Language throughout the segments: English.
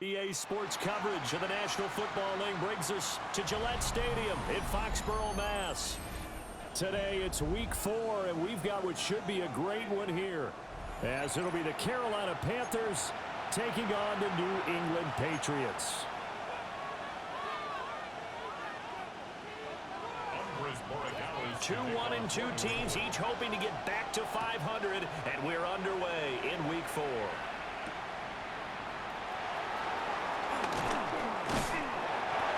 EA Sports coverage of the National Football League brings us to Gillette Stadium in Foxborough, Mass. Today it's week 4, and we've got what should be a great one here, as it'll be the Carolina Panthers taking on the New England Patriots. Two 1-2 teams, each hoping to get back to 500, and we're underway in week 4.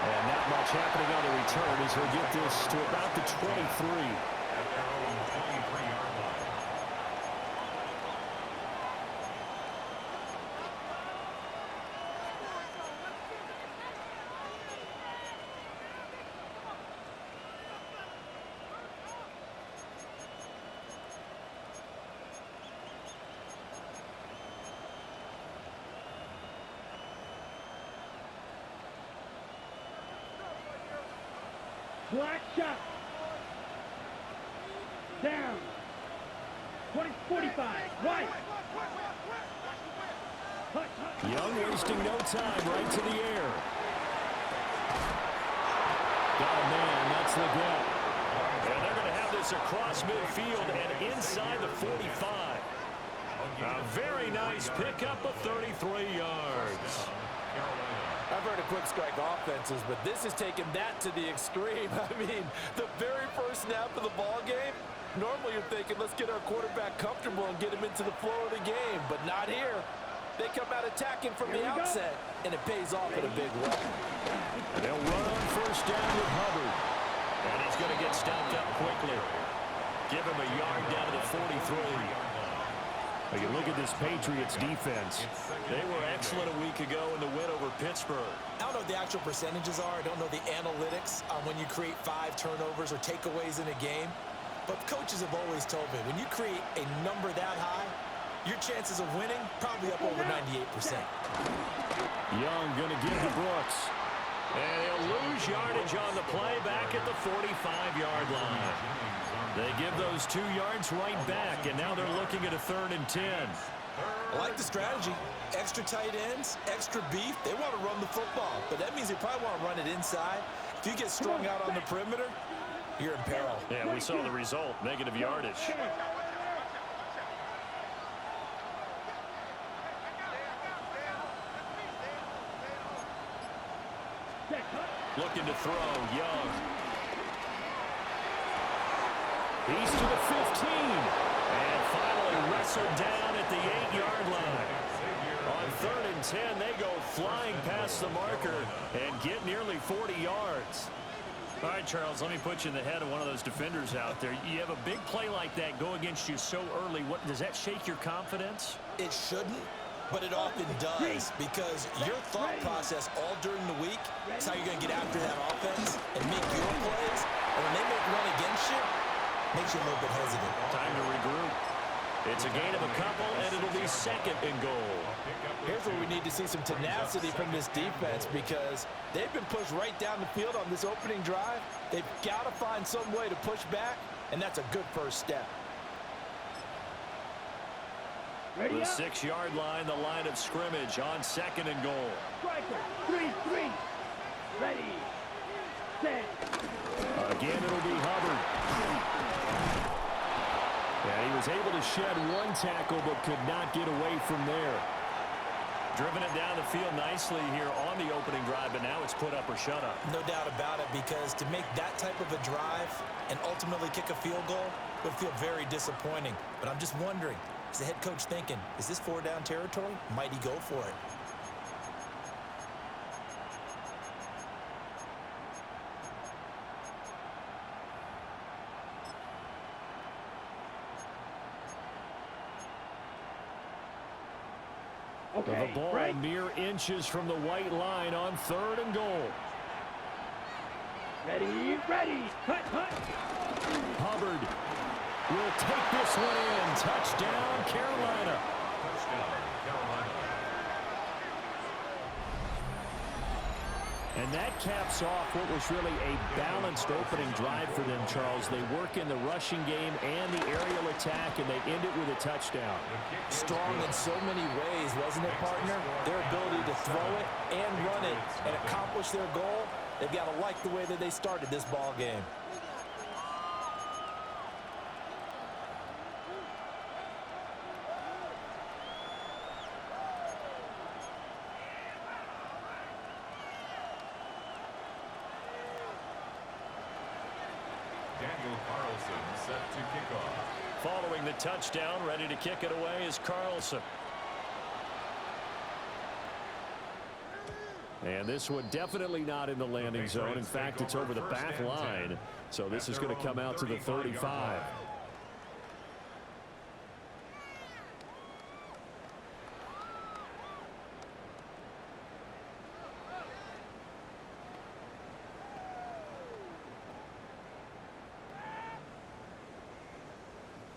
And not much happening on the return as he'll get this to about the 23. Black shot. Down. 45. Right. Young wasting no time, right to the air. Oh, man, that's the gap. And they're going to have this across midfield and inside the 45. A very nice pickup of 33 yards. I've heard of quick strike offenses, but this is taking that to the extreme. I mean, the very first snap of the ball game, normally you're thinking, let's get our quarterback comfortable and get him into the flow of the game, but not here. They come out attacking from the outset, and it pays off in a big way. They'll run on first down with Hubbard. And he's going to get stopped up quickly. Give him a yard down to the 43. You look at this Patriots defense. They were excellent a week ago in the win over Pittsburgh. I don't know what the actual percentages are. I don't know the analytics on when you create 5 turnovers or takeaways in a game. But coaches have always told me, when you create a number that high, your chances of winning probably up over 98%. Young going to give to Brooks. And he'll lose yardage on the play back at the 45-yard line. They give those 2 yards right back, and now they're looking at a 3rd and 10. I like the strategy. Extra tight ends, extra beef. They want to run the football, but that means they probably want to run it inside. If you get strung out on the perimeter, you're in peril. Yeah, we saw the result, negative yardage. Looking to throw, Young. He's to the 15. And finally wrestled down at the 8-yard line. On 3rd and 10, they go flying past the marker and get nearly 40 yards. All right, Charles, let me put you in the head of one of those defenders out there. You have a big play like that go against you so early. What does that shake your confidence? It shouldn't, but it often does, because your thought process all during the week is how you're going to get after that offense and make your plays. And when they make one against you, it makes you a little bit hesitant. Time to regroup. It's a gain of a couple, and it'll be 2nd and goal. Here's where we need to see some tenacity from this defense, because they've been pushed right down the field on this opening drive. They've got to find some way to push back, and that's a good first step. The 6-yard line, the line of scrimmage on 2nd and goal. Striker, 3-3. Ready, set. Again, it'll be Hubbard. And he was able to shed 1 tackle, but could not get away from there. Driven it down the field nicely here on the opening drive, but now it's put up or shut up. No doubt about it, because to make that type of a drive and ultimately kick a field goal would feel very disappointing. But I'm just wondering, Is the head coach thinking, is this 4-down territory? Might he go for it? Okay, The ball break. mere inches from the white line on 3rd and goal. Ready, ready. Hut, hut. Hubbard will take this one in. Touchdown, Carolina. And that caps off what was really a balanced opening drive for them, Charles. They work in the rushing game and the aerial attack, and they end it with a touchdown. Strong in so many ways, wasn't it, partner? Their ability to throw it and run it and accomplish their goal, they've got to like the way that they started this ball game. Set to kick off. Following the touchdown, ready to kick it away is Carlson. And this one definitely not in the landing zone. In fact, it's over the back line. So this is going to come out to the 35.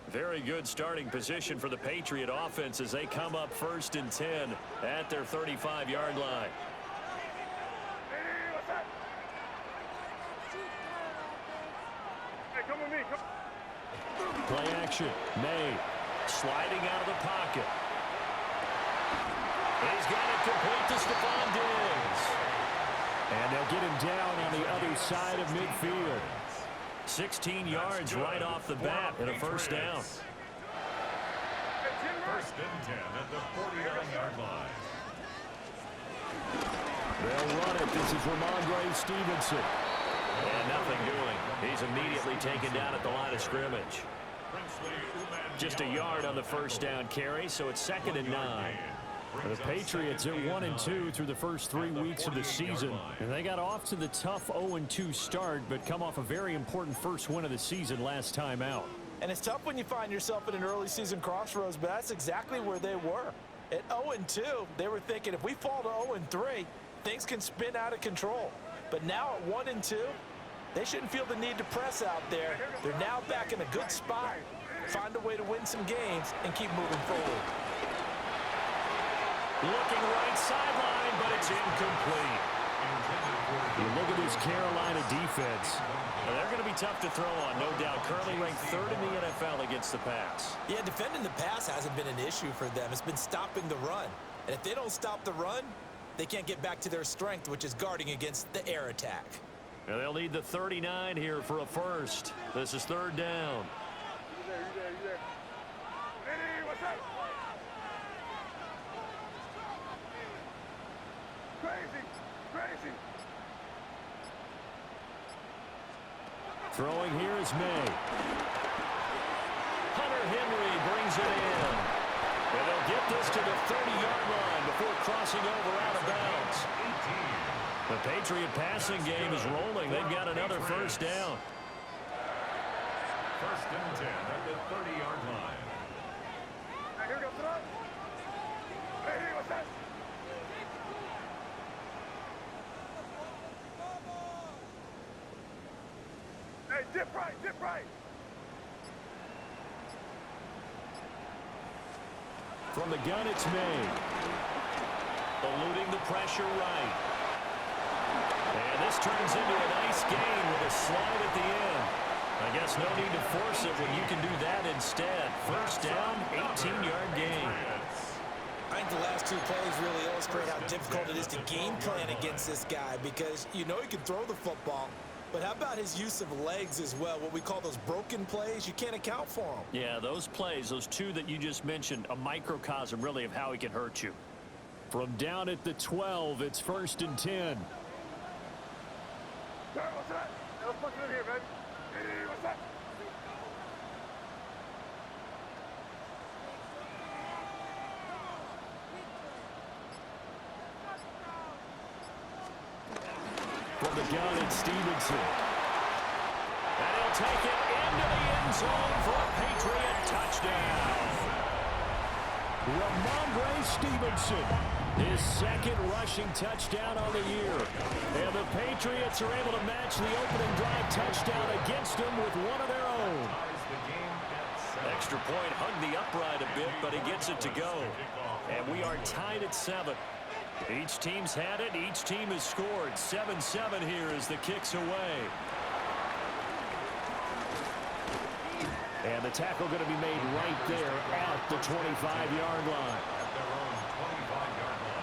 Very good starting position for the Patriot offense as they come up 1st and 10 at their 35-yard line. Hey, come with me. Come. Play action. May sliding out of the pocket. He's got it complete to Stephon Diggs. And they'll get him down on the other side of midfield. 16 yards right off the bat and a 1st down. 1st and 10 at the 49-yard line. They'll run it. This is Ramondre Stevenson. And nothing doing. He's immediately taken down at the line of scrimmage. Just a yard on the 1st down carry, so it's 2nd and 9. The Patriots are 1-2 through the first 3 weeks of the season, and they got off to the tough 0-2 start, but come off a very important first win of the season last time out. And it's tough when you find yourself at an early season crossroads, but that's exactly where they were. At 0-2, they were thinking if we fall to 0-3, things can spin out of control. But now at 1-2, they shouldn't feel the need to press out there. They're now back in a good spot. Find a way to win some games and keep moving forward. Looking right sideline, but it's incomplete. You look at this Carolina defense. They're going to be tough to throw on, no doubt. Currently ranked 3rd in the NFL against the pass. Yeah, defending the pass hasn't been an issue for them. It's been stopping the run. And if they don't stop the run, they can't get back to their strength, which is guarding against the air attack. And they'll need the 39 here for a 1st. This is 3rd down. You there. Hey, what's up? Crazy. Throwing here is May. Hunter Henry brings it in. And they'll get this to the 30-yard line before crossing over out of bounds. The Patriot passing game is rolling. They've got another 1st down. 1st and 10 at the 30-yard line. Here goes it up. Hey, what's that? Hey, dip right. From the gun, it's May. Eluding the pressure right. And this turns into a nice gain with a slide at the end. I guess no need to force it when you can do that instead. 1st down, 18-yard gain. I think the last 2 plays really illustrate how difficult it is to game plan against this guy because you know he can throw the football, but how about his use of legs as well? What we call those broken plays, you can't account for them. Yeah, those plays, those 2 that you just mentioned, a microcosm really of how he can hurt you. From down at the 12, it's 1st and 10. What's that? Let's put it in here, baby. Hey, what's that? From the gun, it's Stevenson. And he'll take it into the end zone for a Patriot touchdown. Ramondre Stevenson, his second rushing touchdown on the year. And the Patriots are able to match the opening drive touchdown against them with one of their own. Extra point hugged the upright a bit, but he gets it to go. And we are tied at 7. Each team's had it. Each team has scored. 7-7 here as the kick's away. And the tackle going to be made right there at the 25-yard line. At their own 25-yard line.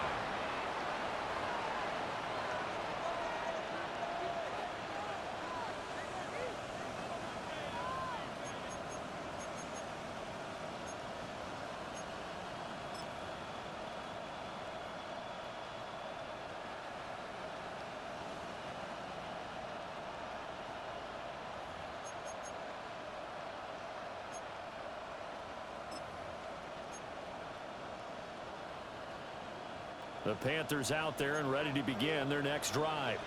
The Panthers out there and ready to begin their next drive.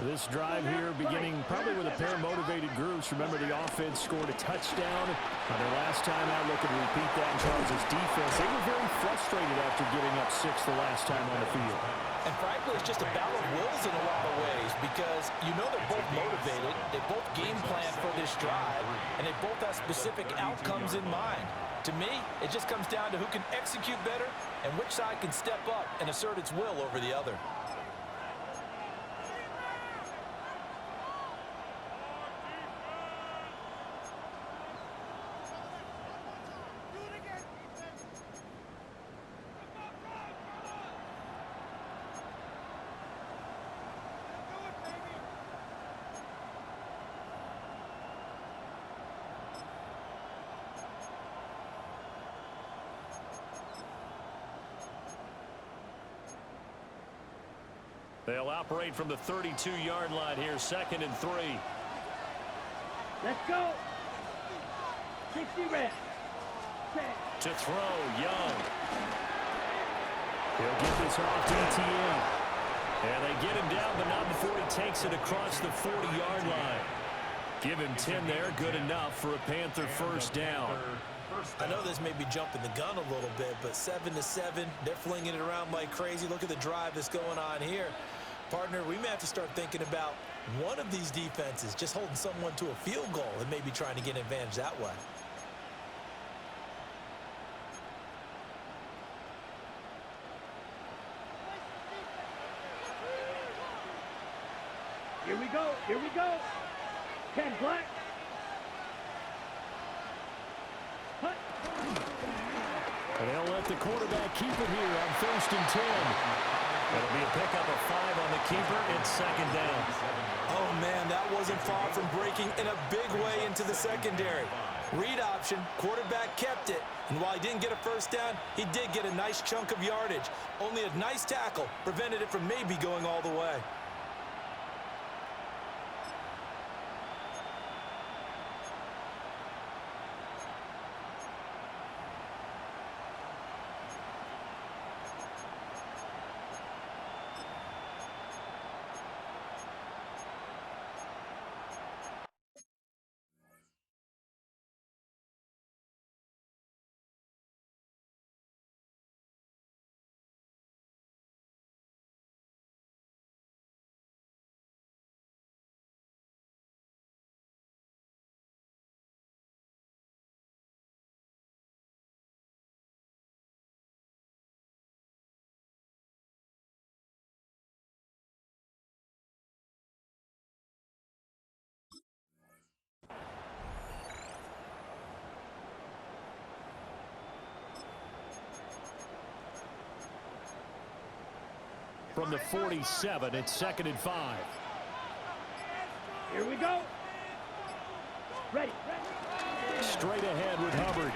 This drive here beginning probably with a pair of motivated groups. Remember, the offense scored a touchdown on their last time out. Looking to repeat that in Charles' defense. They were very frustrated after giving up 6 the last time on the field. And frankly, it's just a battle of wills in a lot of ways because you know they're both motivated, they both game plan for this drive, and they both have specific outcomes in mind. To me, it just comes down to who can execute better and which side can step up and assert its will over the other. They'll operate from the 32-yard line here, 2nd and 3. Let's go. 60 reps. To throw, Young. He'll get this off to ETN. And they get him down, but not before he takes it across the 40-yard line. Give him 10 there, good enough for a Panther first down. I know this may be jumping the gun a little bit, but 7-7, they're flinging it around like crazy. Look at the drive that's going on here. Partner, we may have to start thinking about one of these defenses just holding someone to a field goal and maybe trying to get an advantage that way. Here we go. Here we go. 10 black. Hut. And they'll let the quarterback keep it here on 1st and 10. It'll be a pickup of 5 on the keeper. It's 2nd down. Oh, man, that wasn't far from breaking in a big way into the secondary. Read option, quarterback kept it. And while he didn't get a first down, he did get a nice chunk of yardage. Only a nice tackle prevented it from maybe going all the way. From the 47, it's 2nd and 5. Here we go. Ready. Straight ahead with Hubbard.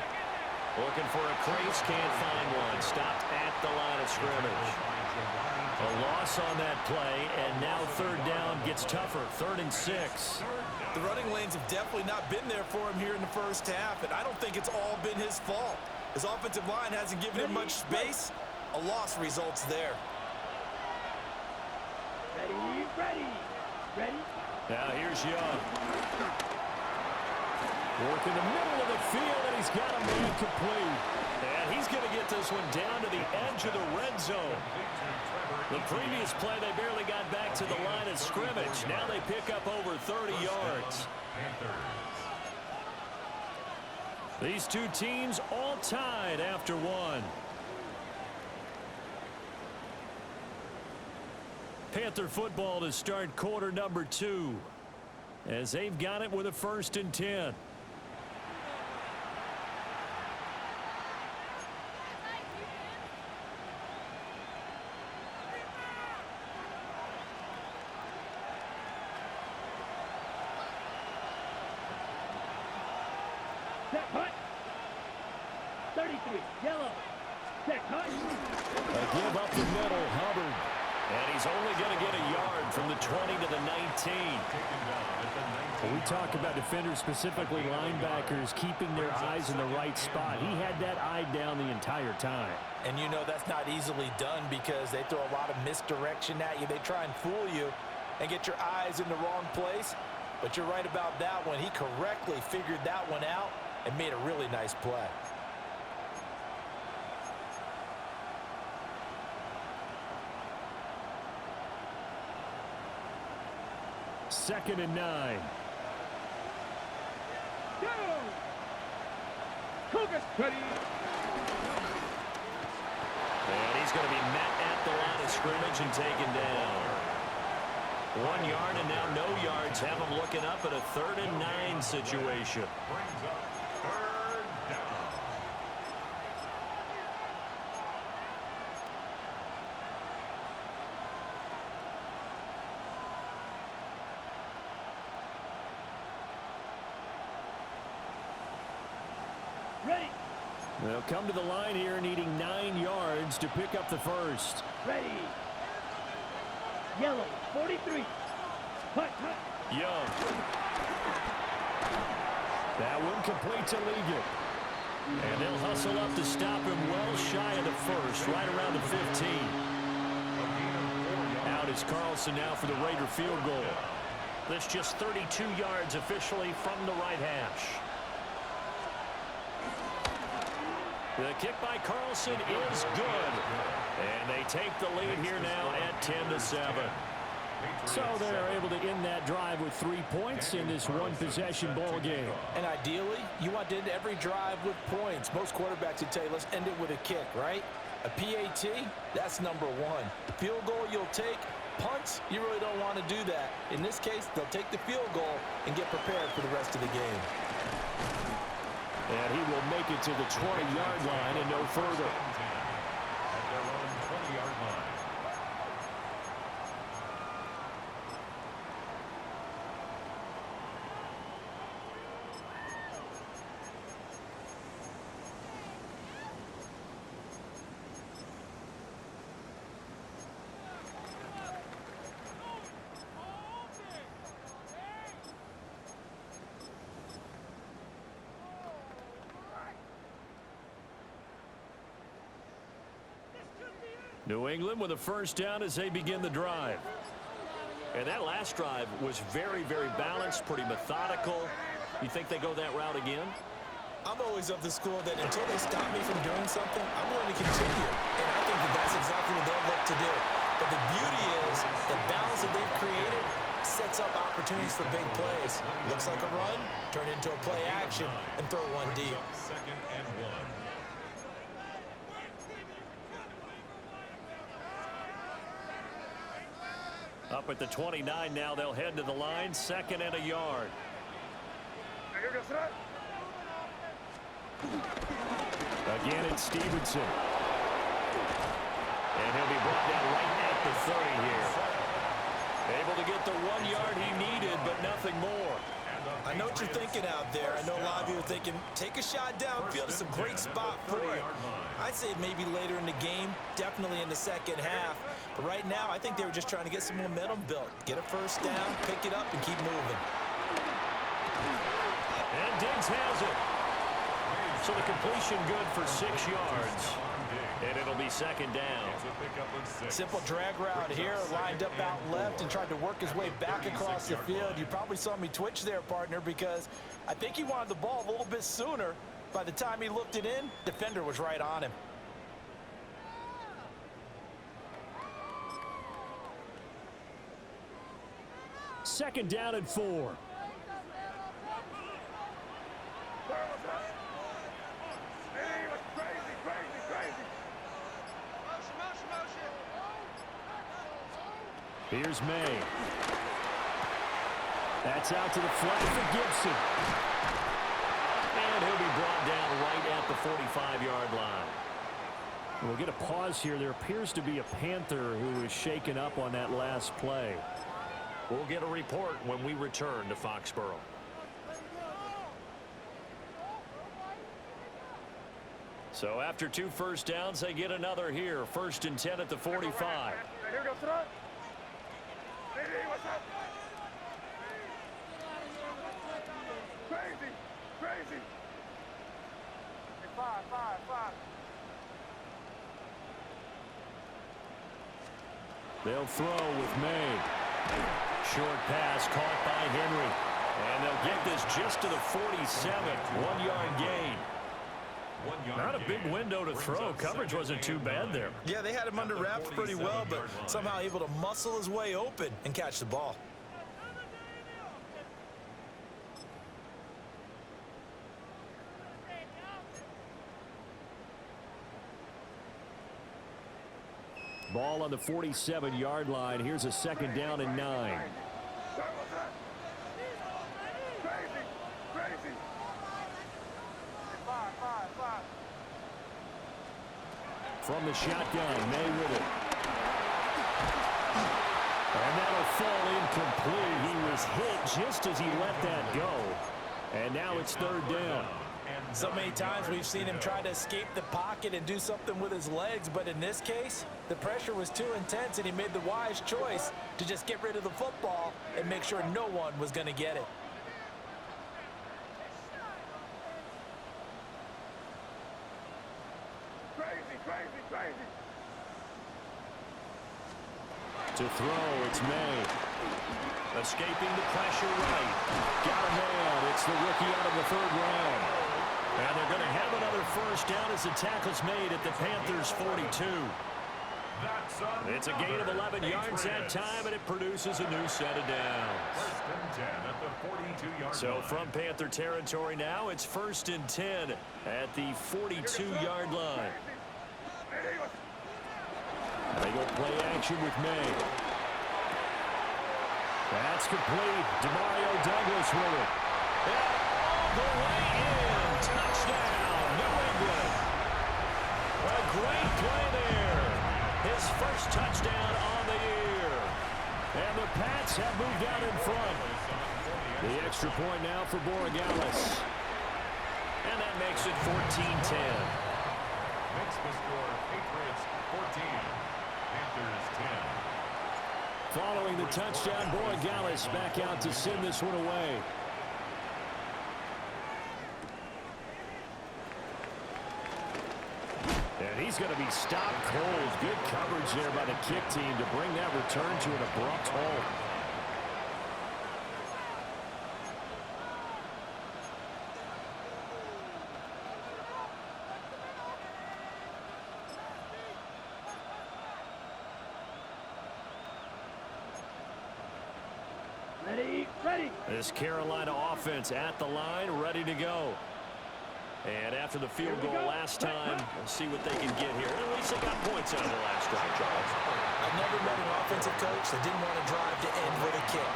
Looking for a crease, can't find one. Stopped at the line of scrimmage. A loss on that play, and now 3rd down gets tougher. 3rd and 6. The running lanes have definitely not been there for him here in the first half, and I don't think it's all been his fault. His offensive line hasn't given him much space. A loss results there. Ready. Now here's Young. Working the middle of the field, and he's got a man complete. And he's going to get this one down to the edge of the red zone. The previous play, they barely got back to the line of scrimmage. Now they pick up over 30 yards. These two teams all tied after one. Panther football to start quarter number 2, as they've got it with a 1st and 10. Set punt. 33, yellow. Set punt. A give up the middle, Hubbard. And he's only going to get a yard from the 20 to the 19. When we talk about defenders, specifically linebackers, keeping their eyes in the right spot. He had that eye down the entire time. And you know that's not easily done because they throw a lot of misdirection at you. They try and fool you and get your eyes in the wrong place. But you're right about that one. He correctly figured that one out and made a really nice play. Second and 9. Go! Cougars ready. And he's going to be met at the line of scrimmage and taken down. 1 yard and now no yards. Have him looking up at a 3rd and 9 situation. brings up 3rd down. Ready. They'll come to the line here needing 9 yards to pick up the 1st. Ready. Yellow, 43. Punt, punt. Young. That one complete to Ligon. And they'll hustle up to stop him well shy of the 1st, right around the 15. Out is Carlson now for the Raider field goal. This just 32 yards officially from the right hash. The kick by Carlson is good. And they take the lead here now at 10-7. So they're able to end that drive with 3 points in this one-possession ball game. And ideally, you want to end every drive with points. Most quarterbacks would tell you, let's end it with a kick, right? A PAT, that's number 1. Field goal you'll take. Punts, you really don't want to do that. In this case, they'll take the field goal and get prepared for the rest of the game. And he will make it to the 20-yard line and no further. At their own 20-yard line. New England with a 1st down as they begin the drive. And that last drive was very, very balanced, pretty methodical. You think they go that route again? I'm always of the school that until they stop me from doing something, I'm going to continue. And I think that that's exactly what they'll look to do. But the beauty is the balance that they've created sets up opportunities for big plays. Looks like a run, turn into a play action, and throw one deep. 2nd and 1. Up at the 29 now, they'll head to the line, 2nd and a yard. Again, it's Stevenson. And he'll be brought down right at the 30 here. Able to get the 1 yard he needed, but nothing more. I know what you're thinking out there. I know a lot of you are thinking, take a shot downfield. It's a great spot for it. I'd say maybe later in the game, definitely in the second half. But right now, I think they were just trying to get some momentum built. Get a 1st down, pick it up, and keep moving. And Diggs has it. So the completion good for 6 yards. And it'll be second down. It's a pickup of 6. Simple drag route here, lined up out left and tried to work his way back across the field. You probably saw me twitch there, partner, because I think he wanted the ball a little bit sooner. By the time he looked it in, defender was right on him. Second down and 4. Where was that? He was crazy, crazy, crazy. Here's May. That's out to the flat for Gibson. And he'll be brought down right at the 45-yard line. We'll get a pause here. There appears to be a Panther who is shaken up on that last play. We'll get a report when we return to Foxborough. So after 2 first downs, they get another here. 1st and 10 at the 45. Here goes front. What's up? Crazy, crazy. Five. They'll throw with May. Short pass caught by Henry. And they'll get this just to the 47. 1-yard gain. 1 yard Not a big gain. window to throw. Coverage wasn't too bad there. Yeah, they had him under wraps pretty well, but somehow able to muscle his way open and catch the ball. Ball on the 47-yard line. Here's a second down and 9. Where was that? Crazy, crazy. Five. From the shotgun, May with it. And that'll fall incomplete. He was hit just as he let that go. And now it's 3rd down. So many times we've seen him try to escape the pocket and do something with his legs, but in this case, the pressure was too intense and he made the wise choice to just get rid of the football and make sure no one was going to get it. Crazy. To throw, it's May. Escaping the pressure right. Got a man. It's the rookie out of the 3rd round. And they're going to have another first down as the tackle's made at the Panthers' 42. It's a gain of 11 yards that time, and it produces a new set of downs. 1st and 10 at the 42-yard So line. from Panther territory now, it's 1st and 10 at the 42-yard line. They go play action with May. That's complete. Demario Douglas with it. And all the way in. Touchdown, New England. A great play there. His first touchdown on the year. And the Pats have moved out in front. The extra point now for Borregales. And that makes it 14-10. Makes the score Patriots 14. Panthers 10. Following the touchdown, Borregales back out to send this one away. And he's going to be stopped cold. Good coverage there by the kick team to bring that return to an abrupt halt. Ready. This Carolina offense at the line, ready to go. And after the field goal last time, we'll see what they can get here. At least they got points out of the last drive, Charles. I've never met an offensive coach that didn't want to drive to end with a kick.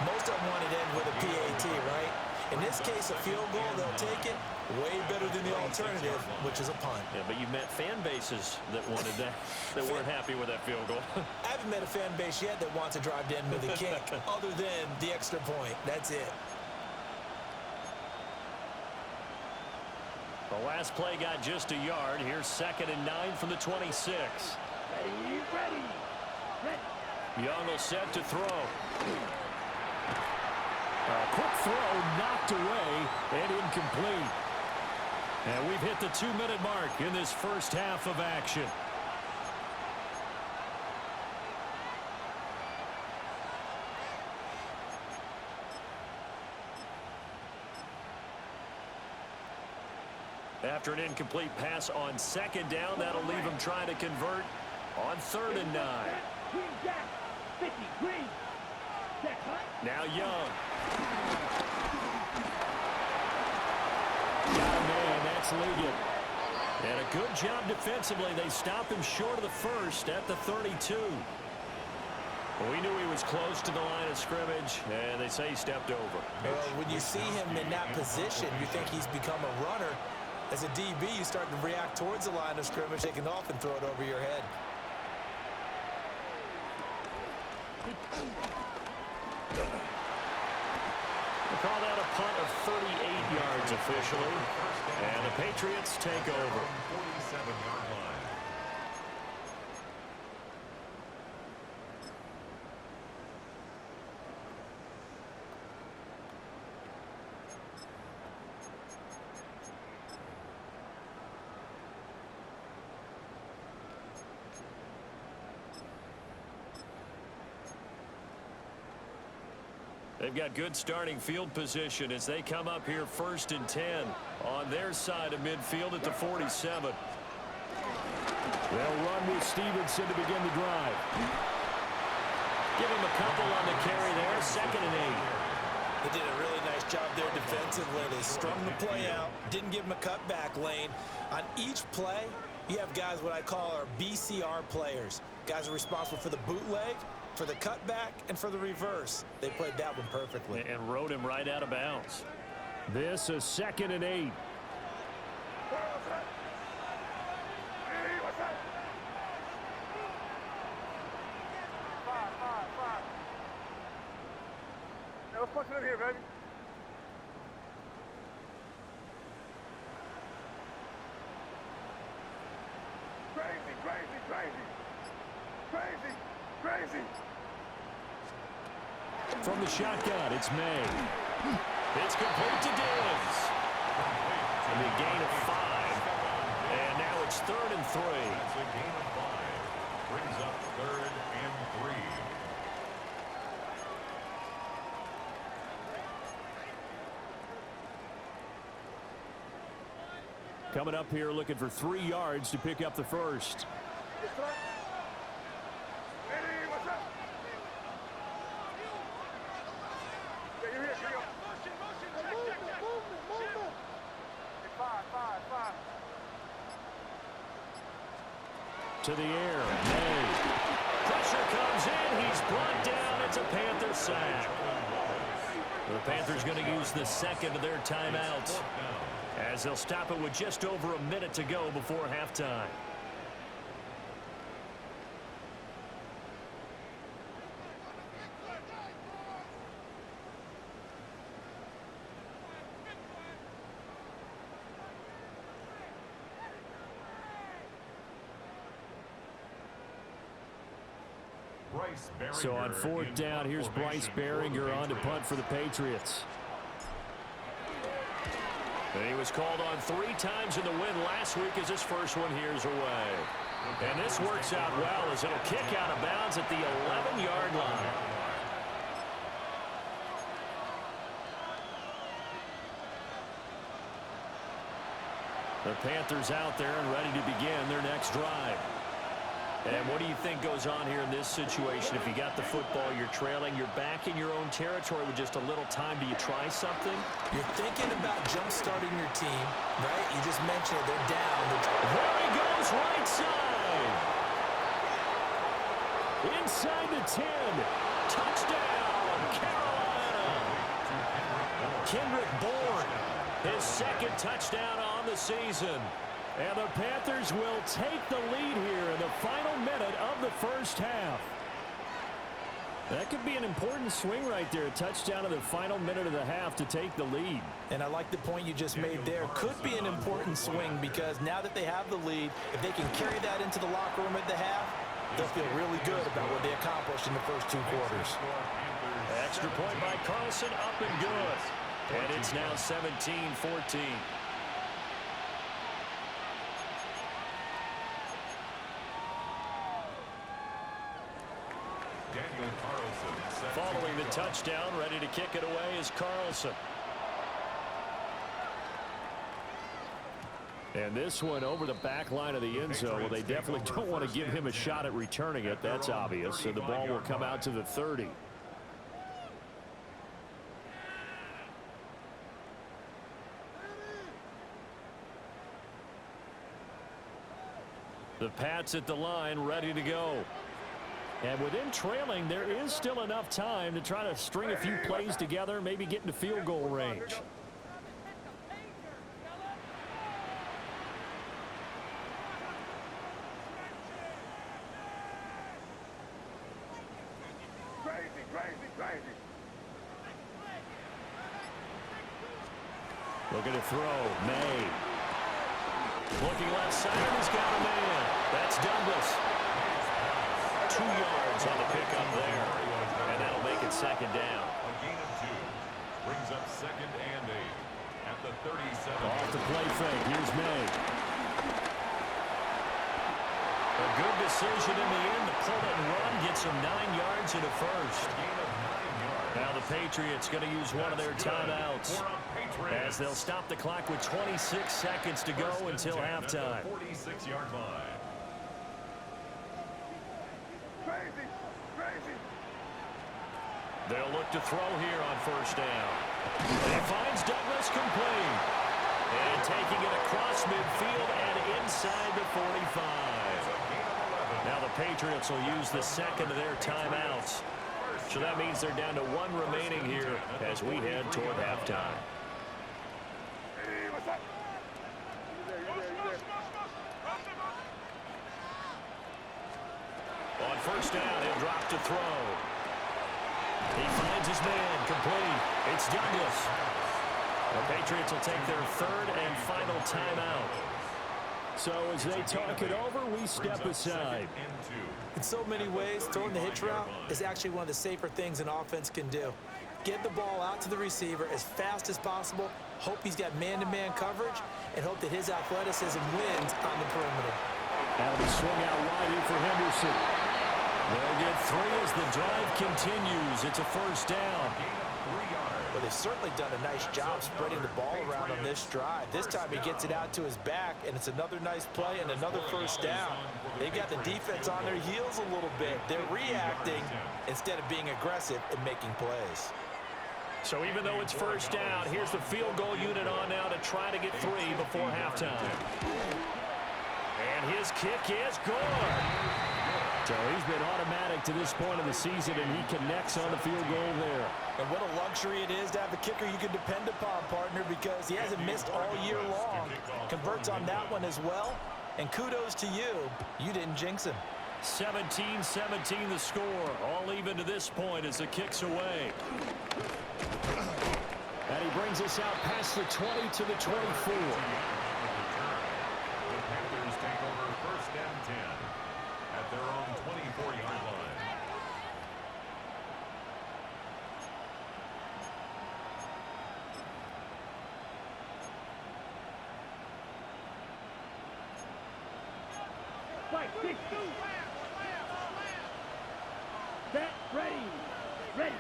Most of them wanted to end with a PAT, right? In this case, a field goal, they'll take it. Way better than the alternative, which is a punt. Yeah, but you've met fan bases that wanted that, that weren't happy with that field goal. I haven't met a fan base yet that wants to drive to end with a kick, other than the extra point. That's it. The last play got just a yard. Here's 2nd and 9 from the 26. Ready. Young will set to throw. A quick throw knocked away and incomplete. And we've hit the 2-minute mark in this first half of action. After an incomplete pass on second down, that'll leave him trying to convert on 3rd and 9. Now Young. Got a man, that's Ligon. And a good job defensively. They stop him short of the first at the 32. Well, we knew he was close to the line of scrimmage, and they say he stepped over. Well, when you see him in that position, you think he's become a runner. As a DB, you start to react towards the line of scrimmage. They can often throw it over your head. They call that a punt of 38 yards officially. And the Patriots take over. 47-yard line. They've got good starting field position as they come up here 1st and 10 on their side of midfield at the 47. They'll run with Stevenson to begin the drive. Give him a couple on the carry there, 2nd and 8. They did a really nice job there defensively. They strung the play out, didn't give him a cutback lane. On each play, you have guys what I call our BCR players. Guys are responsible for the bootleg, for the cutback, and for the reverse. They played that one perfectly. And rode him right out of bounds. This is 2nd and 8. Let's punch it in here, baby. Crazy, crazy, crazy. Crazy, crazy. From the shotgun, it's May. It's complete to Diggs. And a gain of 5. And now it's 3rd and 3. That's a gain of 5. Brings up 3rd and 3. Coming up here looking for 3 yards to pick up the first. Yes, sir. Hey, what's up? Yeah, you're here. Here you go. Motion. Five. To the air. May. Pressure comes in. He's brought down. It's a Panther sack. The Panthers going to use the second of their timeouts, as they'll stop it with just over a minute to go before halftime. So on 4th down, here's Bryce Baringer on to punt for the Patriots. And he was called on 3 times in the win last week as his first one here's away. And this works out well as it'll kick out of bounds at the 11-yard line. The Panthers out there and ready to begin their next drive. And what do you think goes on here in this situation? If you got the football, you're trailing, you're back in your own territory with just a little time. Do you try something? You're thinking about jump-starting your team, right? You just mentioned it. They're down. There he goes, right side. Inside the 10. Touchdown, Carolina. Kendrick Bourne, his 2nd touchdown on the season. And the Panthers will take the lead here in the final minute of the first half. That could be an important swing right there. A touchdown in the final minute of the half to take the lead. And I like the point you just made there. Could be an important swing because now that they have the lead, if they can carry that into the locker room at the half, they'll feel really good about what they accomplished in the first 2 quarters. Extra point by Carlson, up and good. And it's now 17-14. touchdown. Ready to kick it away is Carlson. And this one over the back line of the end zone. Well, they definitely don't want to give him a shot at returning it. That's obvious. So the ball will come out to the 30. The Pats at the line, ready to go. And with him trailing, there is still enough time to try to string a few plays together, maybe get into field goal range. Looking to throw. May. Looking left side. He's got a man. That's Douglas. 2 yards on the pickup there. And that'll make it second down. A gain of 2. Brings up 2nd and 8 at the 37. Off the play fake. Here's May. A good decision in the end to pull and run. Gets him 9 yards and a first. Now the Patriots going to use one of their timeouts as they'll stop the clock with 26 seconds to go until halftime. 46-yard line. They'll look to throw here on first down. And he finds Douglas complete. And taking it across midfield and inside the 45. Now the Patriots will use the second of their timeouts. So that means they're down to 1 remaining here as we head toward halftime. On first down, he'll drop to throw. He finds his man, complete. It's Douglas. The Patriots will take their 3rd and final timeout. So as they talk it over, we step aside. In so many ways, throwing the hitch route is actually one of the safer things an offense can do. Get the ball out to the receiver as fast as possible, hope he's got man-to-man coverage, and hope that his athleticism wins on the perimeter. That'll be swung out wide here for Henderson. They'll get 3 as the drive continues. It's a first down. Well, they've certainly done a nice job spreading the ball around on this drive. This time he gets it out to his back, and it's another nice play and another first down. They've got the defense on their heels a little bit. They're reacting instead of being aggressive and making plays. So even though it's first down, here's the field goal unit on now to try to get 3 before halftime. And his kick is good. So he's been automatic to this point of the season, and he connects on the field goal there. And what a luxury it is to have a kicker you can depend upon, partner, because he hasn't missed all year long. Converts on that one as well. And kudos to you. You didn't jinx him. 17-17 the score. All even to this point as the kick's away. And he brings us out past the 20 to the 24. The Panthers take over 1st and 10 at their own 24-yard line. Right, 6. Set, ready. Ready.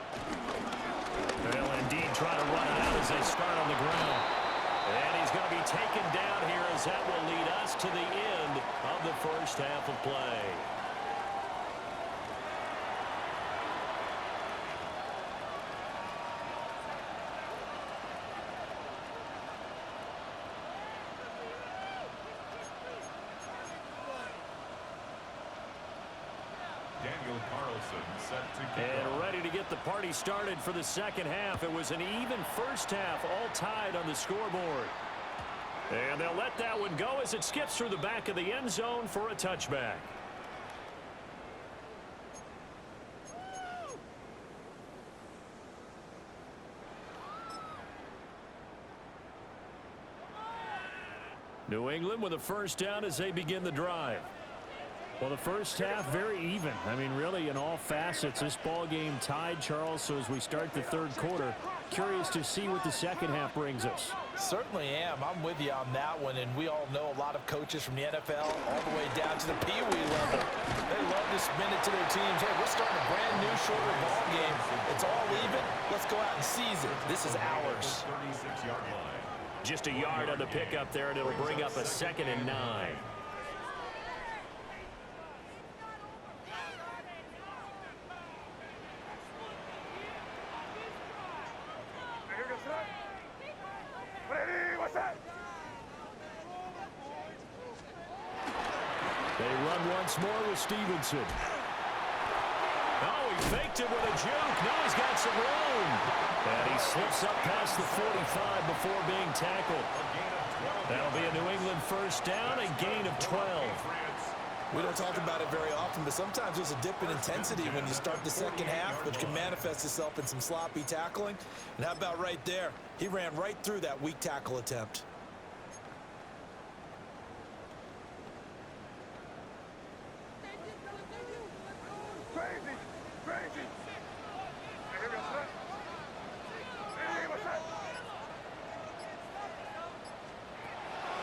They'll indeed try to run it out as they start on the ground. And he's going to be taken down here as that will lead us to the end of the first half of play. And ready to get the party started for the second half. It was an even first half, all tied on the scoreboard. And they'll let that one go as it skips through the back of the end zone for a touchback. New England with a first down as they begin the drive. Well, the first half, very even. I mean, really, in all facets, this ball game tied, Charles. So as we start the third quarter, curious to see what the second half brings us. Certainly am. I'm with you on that one, and we all know a lot of coaches from the NFL all the way down to the Pee Wee level. They love to spin it to their teams. Hey, we're starting a brand new, shorter ball game. It's all even. Let's go out and seize it. This is ours. 36-yard line. Just a yard on the pickup there, and it'll bring up a 2nd and 9. They run once more with Stevenson. Oh, he faked it with a juke. Now he's got some room. And he slips up past the 45 before being tackled. That'll be a New England first down, a gain of 12. We don't talk about it very often, but sometimes there's a dip in intensity when you start the second half, which can manifest itself in some sloppy tackling. And how about right there? He ran right through that weak tackle attempt.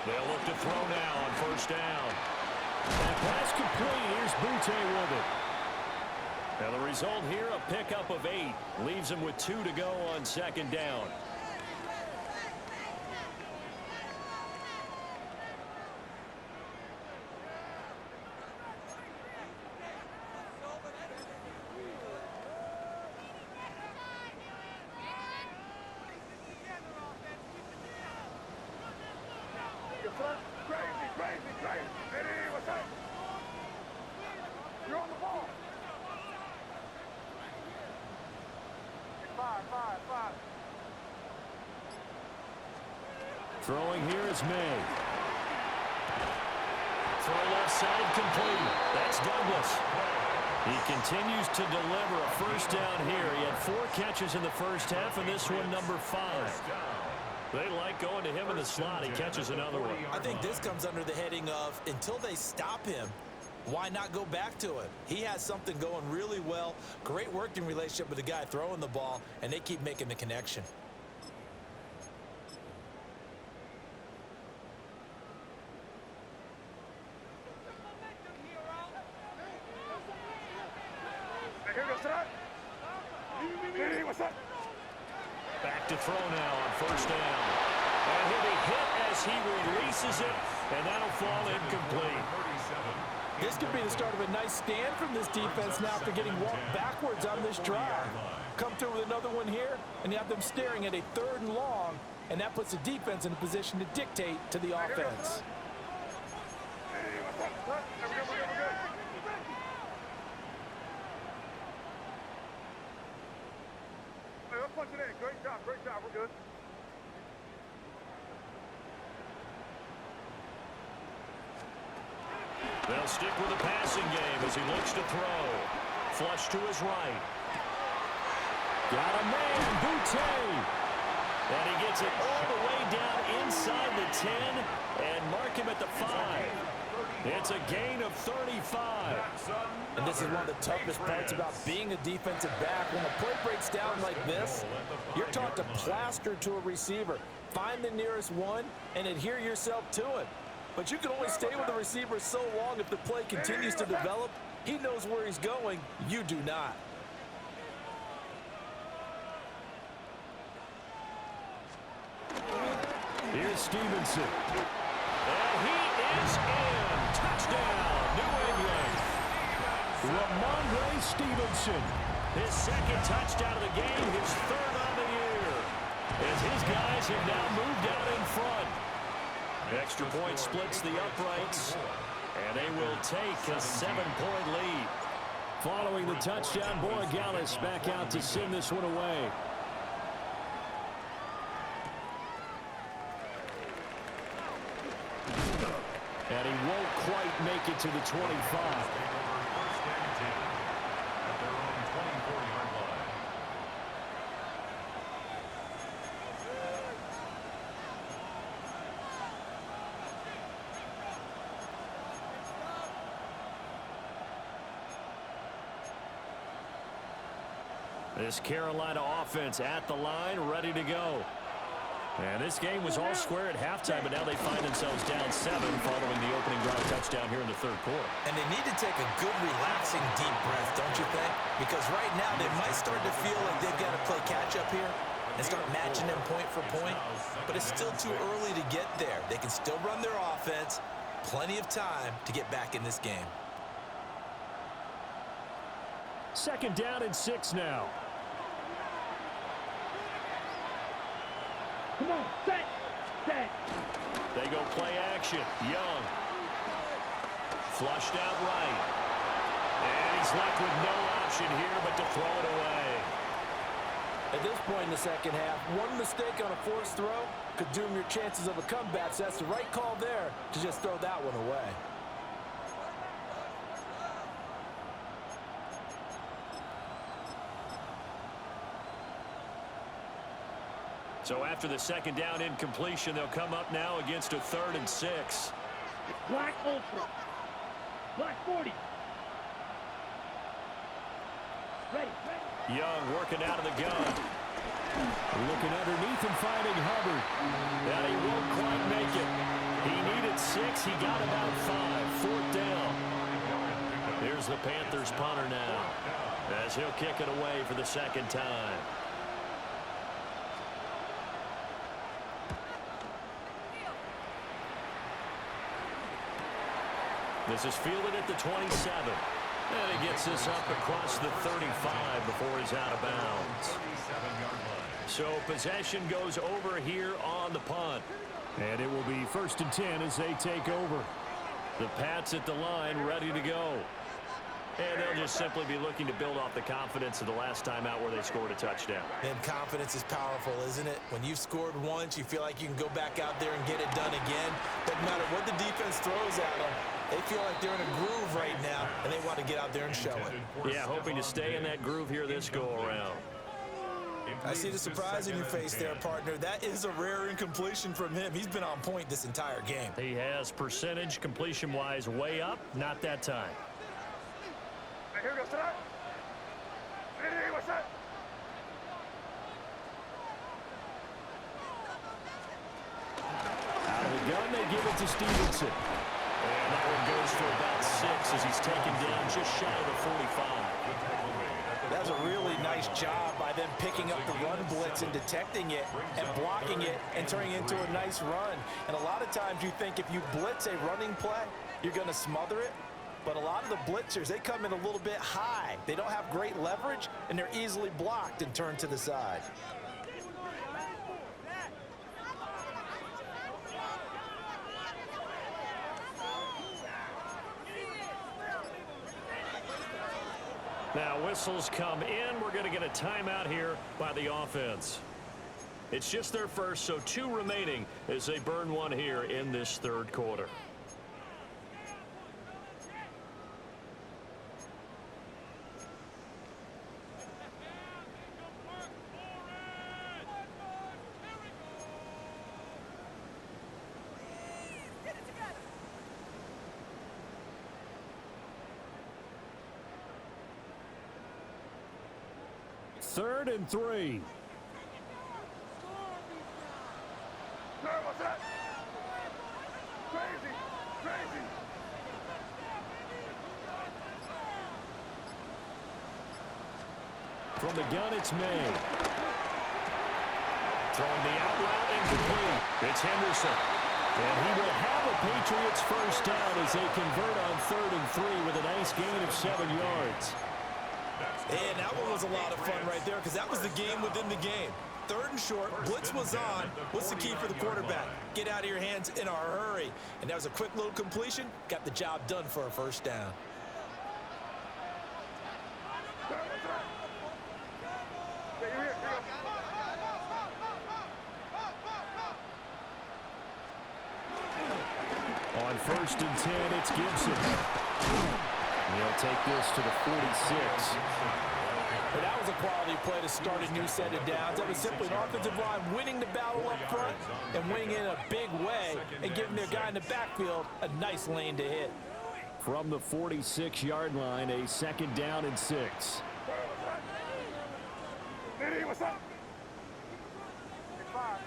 They'll look to throw now on first down. And pass complete. Here's Butte with it. Now the result here, a pickup of 8. Leaves him with 2 to go on second down. Throwing here is May. Throw left side complete. That's Douglas. He continues to deliver a first down here. He had 4 catches in the first half, and this one number 5. They like going to him in the slot. He catches another one. I think this comes under the heading of until they stop him, why not go back to it? He has something going really well. Great working relationship with the guy throwing the ball, and they keep making the connection. Back to throw now on first down. And he'll be hit as he releases it, and that'll fall incomplete. This could be the start of a nice stand from this defense now after getting walked backwards on this drive. Come through with another one here, and you have them staring at a 3rd and long, and that puts the defense in a position to dictate to the offense. Great job, we're good. They'll stick with the passing game as he looks to throw. Flush to his right. Got a man, Butte. And he gets it all the way down inside the 10 and mark him at the 5. It's a gain of 35. And this is one of the toughest parts about being a defensive back. When the play breaks down like this, you're taught to plaster to a receiver. Find the nearest one and adhere yourself to it. But you can only stay with the receiver so long if the play continues to develop. He knows where he's going. You do not. Here's Stevenson. And he is in. Touchdown, New England. Ramondre Stevenson. His 2nd touchdown of the game, his 3rd on the year. As his guys have now moved out in front. Extra point splits the uprights, and they will take a 7-point lead. Following the touchdown, Borregales back out to send this one away. And he won't quite make it to the 25. This Carolina offense at the line, ready to go. And this game was all square at halftime, but now they find themselves down 7 following the opening drive touchdown here in the third quarter. And they need to take a good, relaxing, deep breath, don't you think? Because right now they might start to feel like they've got to play catch-up here and start matching them point for point. But it's still too early to get there. They can still run their offense. Plenty of time to get back in this game. Second down and 6 now. Come on, set. They go play action. Young. Flushed out right. And he's left with no option here but to throw it away. At this point in the second half, one mistake on a forced throw could doom your chances of a comeback. So that's the right call there to just throw that one away. So after the second down incompletion, they'll come up now against a 3rd and 6. Black ultra. Black 40. Ready. Young working out of the gun. Looking underneath and finding Hubbard. And he won't quite make it. He needed 6. He got about 5. 4th down. Here's the Panthers punter now, as he'll kick it away for the second time. This is fielded at the 27. And he gets this up across the 35 before he's out of bounds. So possession goes over here on the punt. And it will be 1st and 10 as they take over. The Pats at the line ready to go. And they'll just simply be looking to build off the confidence of the last time out where they scored a touchdown. And confidence is powerful, isn't it? When you've scored once, you feel like you can go back out there and get it done again. Doesn't matter what the defense throws at them. They feel like they're in a groove right now, and they want to get out there and show it. Yeah, hoping to stay in that groove here this go-around. I see the surprise in your face there, partner. That is a rare incompletion from him. He's been on point this entire game. He has percentage completion-wise way up, not that time. Here we go, set up. Ready, what's that? Out of the gun, they give it to Stevenson. And that one goes for about 6 as he's taken down just shy of the 45. That's a really nice job by them picking up the run blitz and detecting it and blocking it and turning it into a nice run. And a lot of times you think if you blitz a running play, you're going to smother it. But a lot of the blitzers, they come in a little bit high. They don't have great leverage, and they're easily blocked and turned to the side. Now whistles come in. We're going to get a timeout here by the offense. It's just their first, so 2 remaining as they burn one here in this third quarter. Third and 3. What's that? Crazy. From the gun, it's May. Throwing the out route incomplete. It's Henderson. And he will have a Patriots first down as they convert on 3rd and 3 with a nice gain of 7 yards. And that one was a lot of fun right there because that was the game within the game. 3rd and short, blitz was on. What's the key for the quarterback? Get out of your hands in a hurry. And that was a quick little completion. Got the job done for a first down. On 1st and 10, it's Gibson. He'll take this to the 46. But that was a quality play to start a new set of downs. That was simply an offensive line winning the battle up front and winning in a big way and giving their guy in the backfield a nice lane to hit. From the 46-yard line, a 2nd down and 6. Eddie, what's up? Five.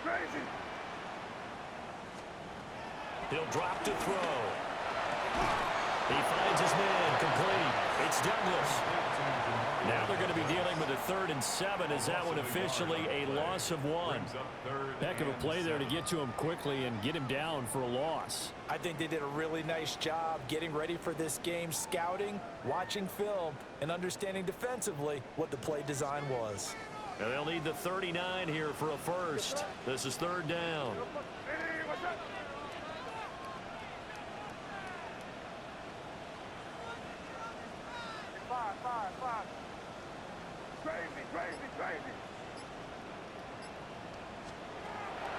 Crazy. He'll drop to throw. He finds his man complete. It's Douglas. Now they're going to be dealing with a 3rd and 7. Is that one officially a loss of 1? Heck of a play there to get to him quickly and get him down for a loss. I think they did a really nice job getting ready for this game, scouting, watching film, and understanding defensively what the play design was. And they'll need the 39 here for a first. This is 3rd down. Eddie, what's up? Five. Crazy.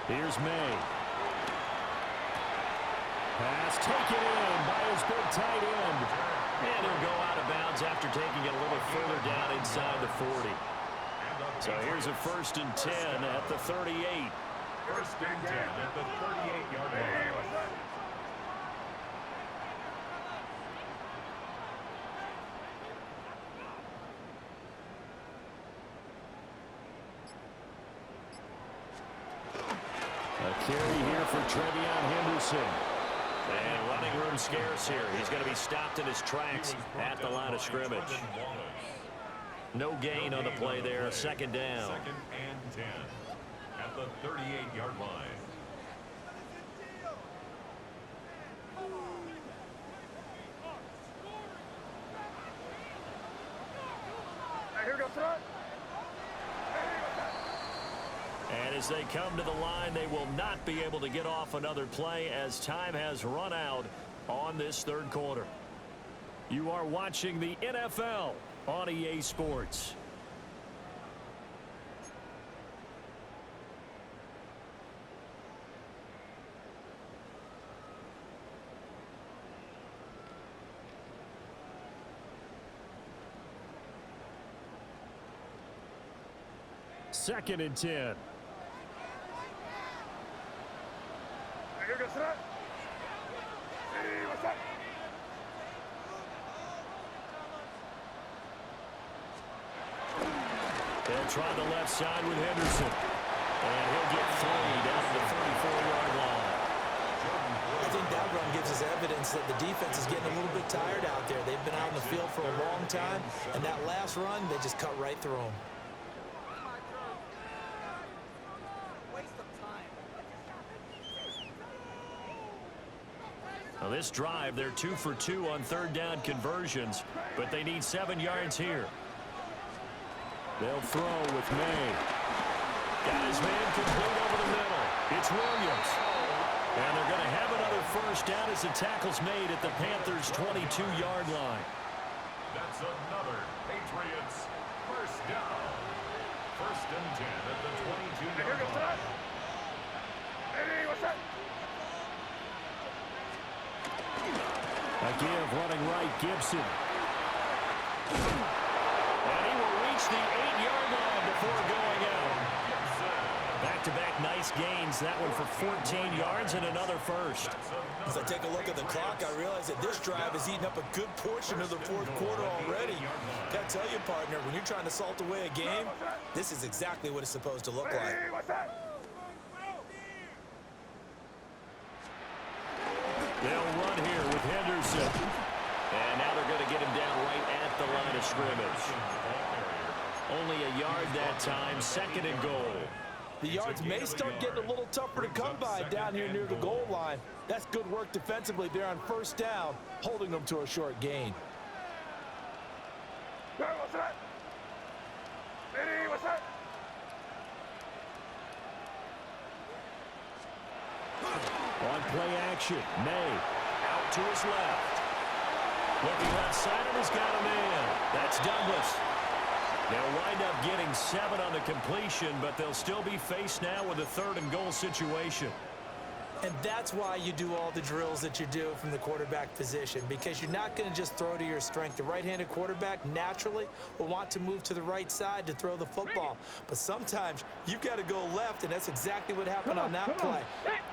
Here's May. Pass taken in by his big tight end. And he'll go out of bounds after taking it a little further down inside the 40. So here's a 1st and 10 at the 38. 1st and 10 at the 38-yard line. A carry here for Trevion Henderson. And running room scarce here. He's going to be stopped in his tracks at the line of scrimmage. No gain on the play there. 2nd down. 2nd and 10 at the 38-yard line. Here goes front. And as they come to the line, they will not be able to get off another play as time has run out on this 3rd quarter. You are watching the NFL on EA Sports. Second and 10. Here goes front. Eddie, what's up? They'll try the left side with Henderson. And he'll get 3 down to the 34-yard line. I think that run gives us evidence that the defense is getting a little bit tired out there. They've been out in the field for a long time, and that last run, they just cut right through them. Now this drive, they're 2 for 2 on 3rd down conversions, but they need 7 yards here. They'll throw with May. Got his man complete over the middle. It's Williams. And they're going to have another 1st down as the tackle's made at the Panthers' 22-yard line. That's another Patriots 1st down. 1st and 10 at the 22-yard line. Eddie, what's up? A give running right, Gibson. And he will reach the 8-yard line before going out. Back-to-back nice gains. That one for 14 yards and another 1st. As I take a look at the clock, I realize that this drive has eaten up a good portion of the 4th quarter already. Got to tell you, partner, when you're trying to salt away a game, this is exactly what it's supposed to look like. Eddie, what's up? They'll run here with Henderson. And now they're going to get him down right at the line of scrimmage. Only a yard that time, 2nd and goal. The yards may start getting a little tougher to come by down here near the goal line. That's good work defensively there on 1st down, holding them to a short gain. What's up? Eddie, what's up? On play action, May out to his left. Looking left side and has got a man. That's Douglas. They'll wind up getting 7 on the completion, but they'll still be faced now with a 3rd and goal situation. And that's why you do all the drills that you do from the quarterback position, because you're not going to just throw to your strength. The right-handed quarterback naturally will want to move to the right side to throw the football. But sometimes you've got to go left, and that's exactly what happened on that play.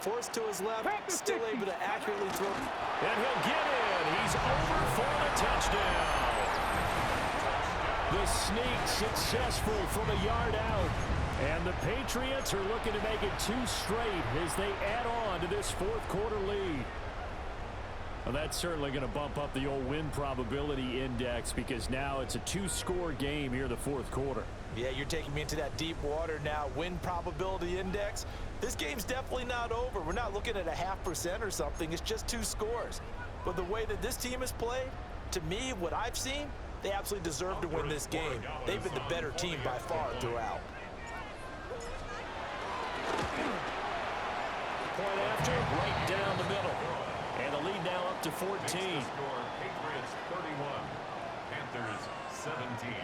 Forced to his left, still able to accurately throw. And he'll get in. He's over for the touchdown. The sneak successful from a yard out. And the Patriots are looking to make it 2 straight as they add on to this fourth quarter lead. Well, that's certainly going to bump up the old win probability index because now it's a 2-score game here in the fourth quarter. Yeah, you're taking me into that deep water now. Win probability index. This game's definitely not over. We're not looking at a 0.5% or something. It's just 2 scores. But the way that this team has played, to me, what I've seen, they absolutely deserve to win this game. They've been the better team by far throughout. Point after, right down the middle. And the lead now up to 14. Patriots 31, Panthers 17.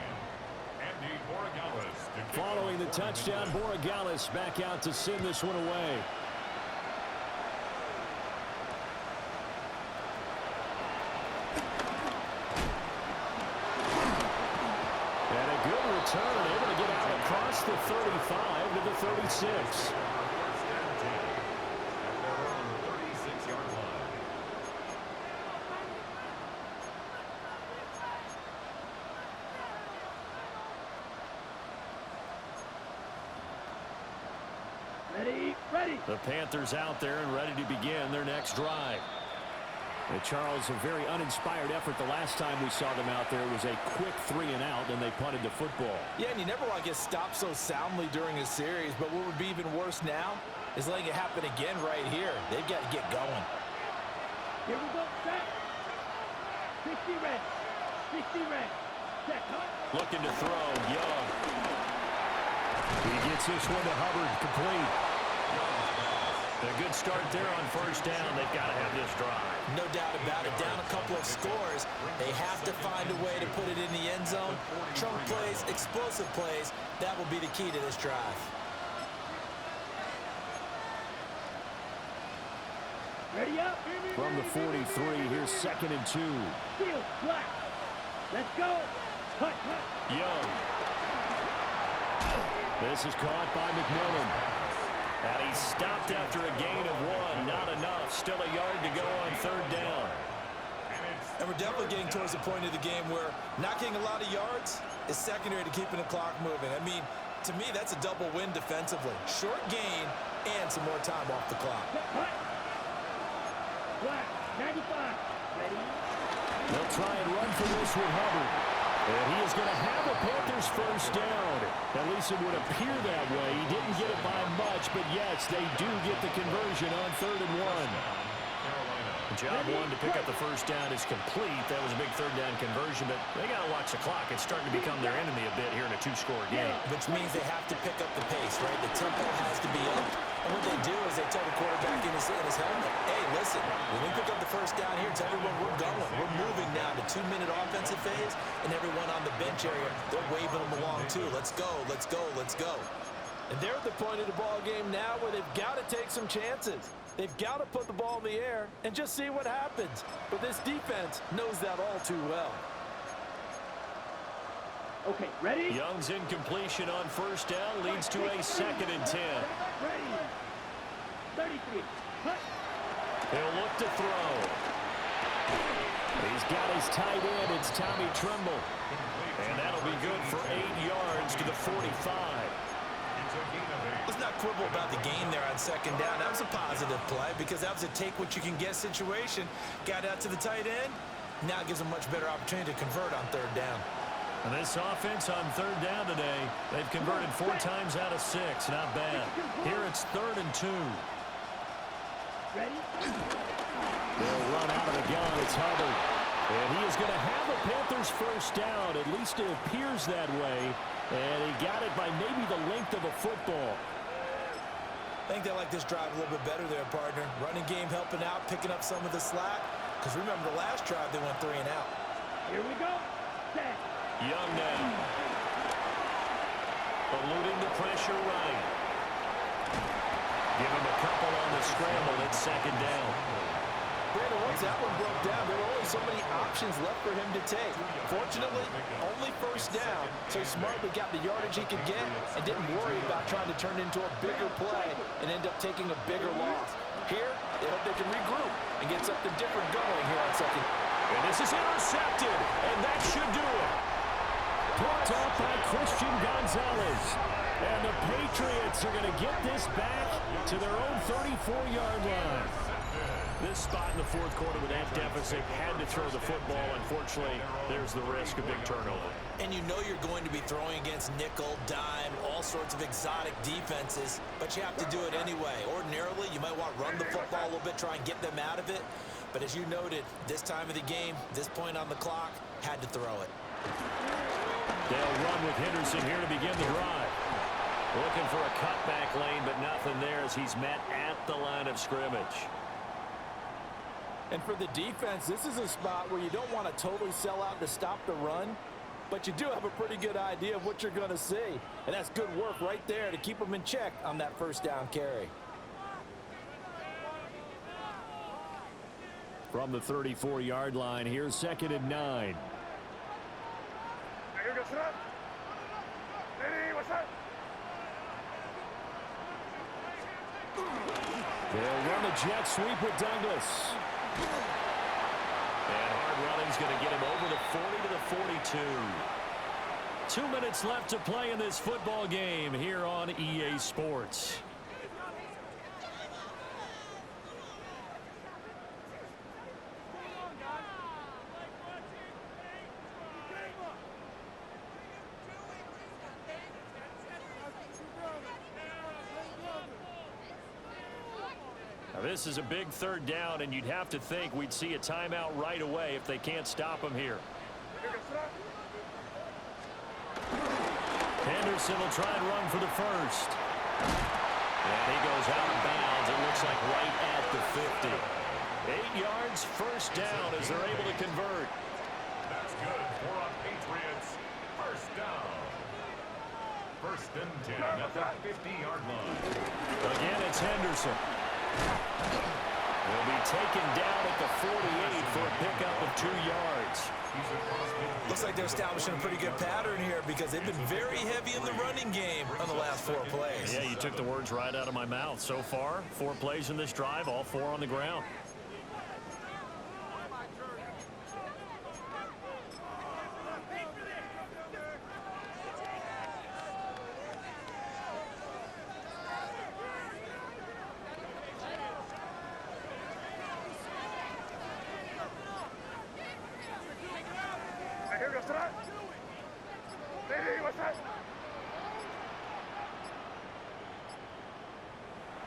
Andy Borregales. Following the touchdown, Borregales back out to send this one away. And a good return, able to get out across the 35 to the 36. Ready. The Panthers out there and ready to begin their next drive. Charles, a very uninspired effort the last time we saw them out there. It was a quick 3-and-out, and they punted the football. Yeah, and you never want to get stopped so soundly during a series, but what would be even worse now is letting it happen again right here. They've got to get going. Here we go, set. 60 red. 60 red. Set, cut. Looking to throw, Young. He gets this one to Hubbard, complete. A good start there on first down. They've got to have this drive. No doubt about it. Down a couple of scores. They have to find a way to put it in the end zone. Trunk plays, explosive plays. That will be the key to this drive. Ready up. From the 43, here's 2nd and 2. Field, black. Let's go. Cut. Young. This is caught by McMillan. And he's stopped after a gain of 1. Not enough. Still a yard to go on 3rd down. And we're definitely getting towards the point of the game where not getting a lot of yards is secondary to keeping the clock moving. I mean, to me, that's a double win defensively. Short gain and some more time off the clock. Cut. Black, 95. Ready. They'll try and run for this with Hubbard. And he is going to have a Panthers first down. At least it would appear that way. He didn't get it by much, but yes, they do get the conversion on 3rd and 1. Job 1 to pick up the first down is complete. That was a big 3rd down conversion, but they got to watch the clock. It's starting to become their enemy a bit here in a 2-score game. Which means they have to pick up the pace, right? The tempo has to be up. And what they do is they tell the quarterback in his helmet, hey, listen, when we pick up the first down here, tell everyone we're going. We're moving now to 2-minute offensive phase, and everyone on the bench area, they're waving them along too. Let's go, let's go, let's go. And they're at the point of the ball game now where they've got to take some chances. They've got to put the ball in the air and just see what happens. But this defense knows that all too well. Okay, ready? Young's incompletion on first down leads to a 2nd and 10. Ready. 33. Cut. He'll look to throw. He's got his tight end. It's Tommy Tremble. And that'll be good for 8 yards to the 45. Let's not quibble about the gain there on 2nd down. That was a positive play because that was a take-what-you-can-get situation. Got out to the tight end. Now it gives them much better opportunity to convert on 3rd down. And this offense on 3rd down today, they've converted 4 times out of 6. Not bad. Here it's 3rd and 2. Ready? They'll run out of the gun. It's Hubbard. And he is going to have a Panthers first down. At least it appears that way. And he got it by maybe the length of a football. I think they like this drive a little bit better there, partner. Running game helping out, picking up some of the slack. Because remember the last drive, they went 3 and out. Here we go. Set. Young now. Eluding the pressure right. Give him a couple on the scramble. It's 2nd down. Brandon, once that one broke down, there were only so many options left for him to take. Fortunately, only first down, so he smartly got the yardage he could get and didn't worry about trying to turn it into a bigger play and end up taking a bigger loss. Here, they hope they can regroup and get something different going here on 2nd. And this is intercepted, and that should do it. picked off by Christian Gonzalez. And the Patriots are going to get this back to their own 34-yard line. This spot in the fourth quarter with that deficit had to throw the football. Unfortunately, there's the risk of big turnover. And you know you're going to be throwing against nickel, dime, all sorts of exotic defenses, but you have to do it anyway. Ordinarily, you might want to run the football a little bit, try and get them out of it. But as you noted, this time of the game, this point on the clock, had to throw it. They'll run with Henderson here to begin the drive. Looking for a cutback lane, but nothing there as he's met at the line of scrimmage. And for the defense, this is a spot where you don't want to totally sell out to stop the run, but you do have a pretty good idea of what you're going to see. And that's good work right there to keep them in check on that first down carry. From the 34-yard line, here's 2nd and 9. They'll run a jet sweep with Douglas. And hard running's going to get him over the 40 to the 42. 2 minutes left to play in this football game here on EA Sports. This is a big third down, and you'd have to think we'd see a timeout right away if they can't stop him here. Henderson will try and run for the first. And he goes out of bounds, it looks like right at the 50. 8 yards, first down as they're able to convert. That's good for a Patriots first down. 1st and 10 at the 50-yard line. Again, it's Henderson. Will be taken down at the 48 for a pickup of 2 yards. Looks like they're establishing a pretty good pattern here because they've been very heavy in the running game on the last 4 plays. Yeah, you took the words right out of my mouth. So far, 4 plays in this drive, all 4 on the ground.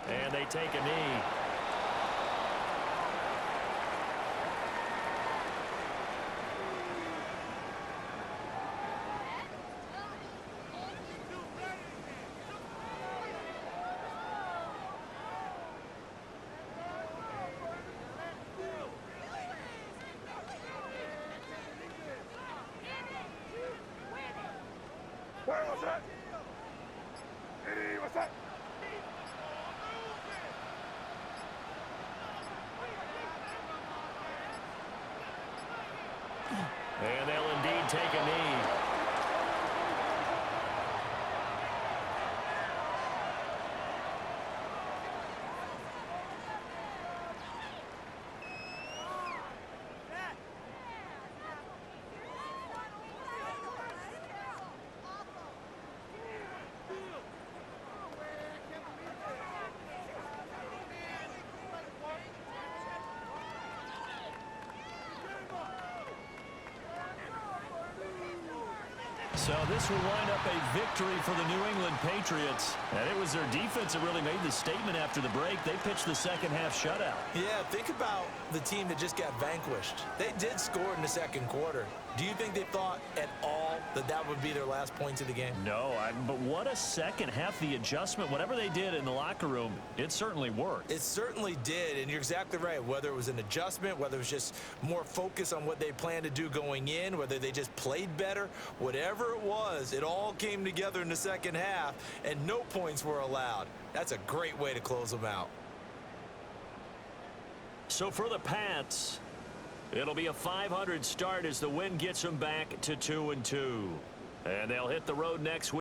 And they take a knee. And they'll indeed take a knee. So this will wind up a victory for the New England Patriots. And it was their defense that really made the statement after the break. They pitched the second half shutout. Yeah, think about the team that just got vanquished. They did score in the second quarter. Do you think they thought at all that that would be their last points of the game? No, but what a second half. The adjustment, whatever they did in the locker room, it certainly worked. It certainly did, and you're exactly right. Whether it was an adjustment, whether it was just more focus on what they planned to do going in, whether they just played better, whatever it was, it all came together in the second half, and no points were allowed. That's a great way to close them out. So for the Pats, it'll be a 500 start as the win gets them back to 2-2. And they'll hit the road next week.